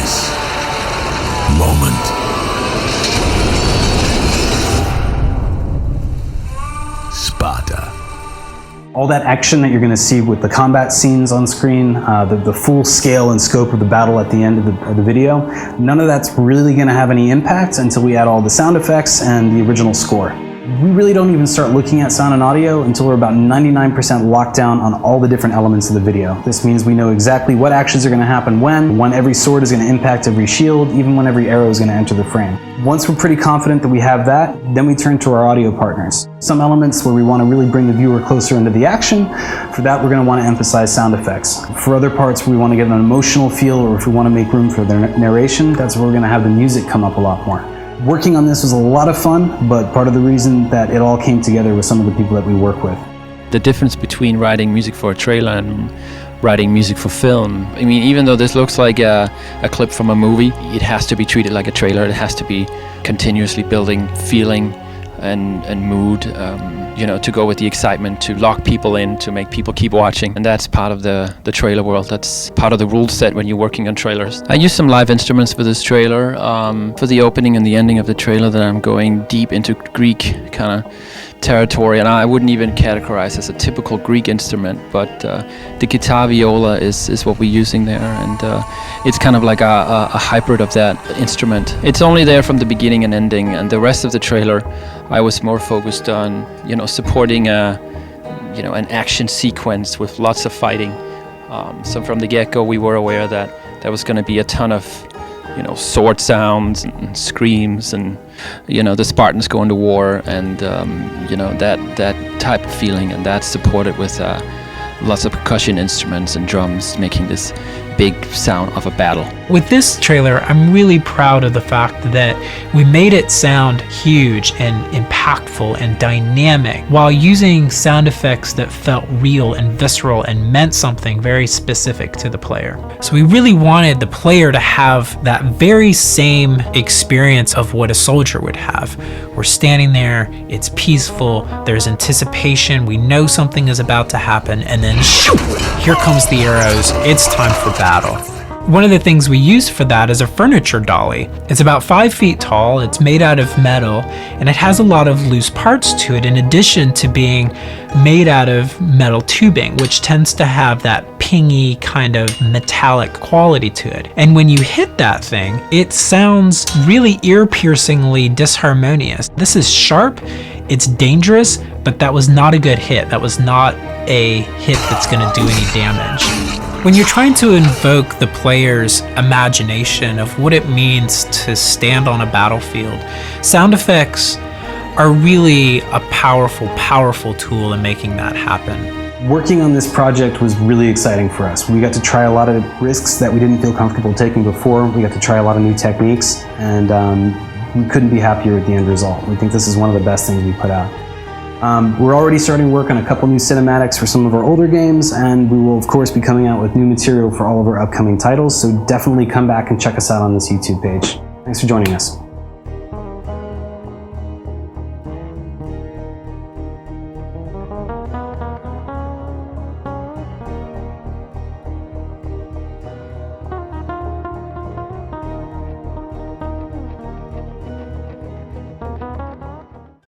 this moment. Sparta. All that action that you're going to see with the combat scenes on screen, the full scale and scope of the battle at the end of the video, none of that's really going to have any impact until we add all the sound effects and the original score. We really don't even start looking at sound and audio until we're about 99% locked down on all the different elements of the video. This means we know exactly what actions are going to happen when every sword is going to impact every shield, even when every arrow is going to enter the frame. Once we're pretty confident that we have that, then we turn to our audio partners. Some elements where we want to really bring the viewer closer into the action, for that we're going to want to emphasize sound effects. For other parts where we want to get an emotional feel, or if we want to make room for their narration, that's where we're going to have the music come up a lot more. Working on this was a lot of fun, but part of the reason that it all came together with some of the people that we work with. The difference between writing music for a trailer and writing music for film, I mean, even though this looks like a clip from a movie, it has to be treated like a trailer. It has to be continuously building feeling and mood, to go with the excitement, to lock people in, to make people keep watching. And that's part of the trailer world. That's part of the rule set when you're working on trailers. I used some live instruments for this trailer. For the opening and the ending of the trailer, that I'm going deep into Greek kind of territory, and I wouldn't even categorize as a typical Greek instrument, but the guitar viola is what we're using there, and it's kind of like a hybrid of that instrument. It's only there from the beginning and ending, and the rest of the trailer I was more focused on supporting an action sequence with lots of fighting. So from the get-go we were aware that there was going to be a ton of sword sounds and screams, and the Spartans going to war, and that type of feeling, and that's supported with lots of percussion instruments and drums, making this big sound of a battle. With this trailer, I'm really proud of the fact that we made it sound huge and impactful and dynamic while using sound effects that felt real and visceral and meant something very specific to the player. So we really wanted the player to have that very same experience of what a soldier would have. We're standing there, it's peaceful, there's anticipation, we know something is about to happen, and then shoo, here comes the arrows, it's time for battle. One of the things we used for that is a furniture dolly. It's about 5 feet tall, it's made out of metal, and it has a lot of loose parts to it in addition to being made out of metal tubing, which tends to have that pingy kind of metallic quality to it. And when you hit that thing, it sounds really ear-piercingly disharmonious. This is sharp, it's dangerous, but that was not a good hit. That was not a hit that's going to do any damage. When you're trying to invoke the player's imagination of what it means to stand on a battlefield, sound effects are really a powerful, powerful tool in making that happen. Working on this project was really exciting for us. We got to try a lot of risks that we didn't feel comfortable taking before. We got to try a lot of new techniques, and we couldn't be happier with the end result. We think this is one of the best things we put out. We're already starting work on a couple new cinematics for some of our older games, and we will of course be coming out with new material for all of our upcoming titles, so definitely come back and check us out on this YouTube page. Thanks for joining us.